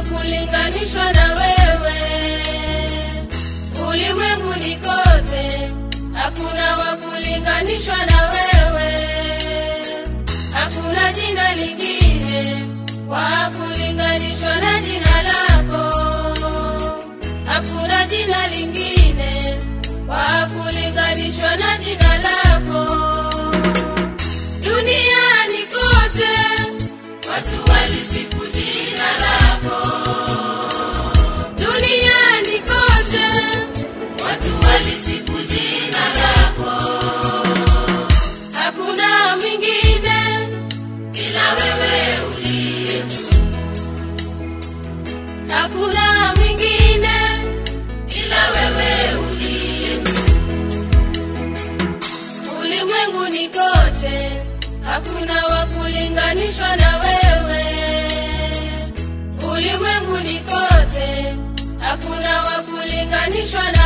kulinganishwa na wewe. Ulimwenguni kote hakuna wa kulinganishwa na wewe. Hakuna jina lingine wa kulinganishwa na jina lako. Hakuna jina lingine wa kulinganishwa na jina lako. Duniani kote watu walisifu jina lako. Duniani kote watu walisifu jina lako. Hakuna mwingine ila wewe uliye juu. Hakuna mwingine ila wewe uliye juu. Ulimwenguni kote hakuna wa kulinganishwa na wewe. Ulimwenguni kote hakuna wa kulinganishwa na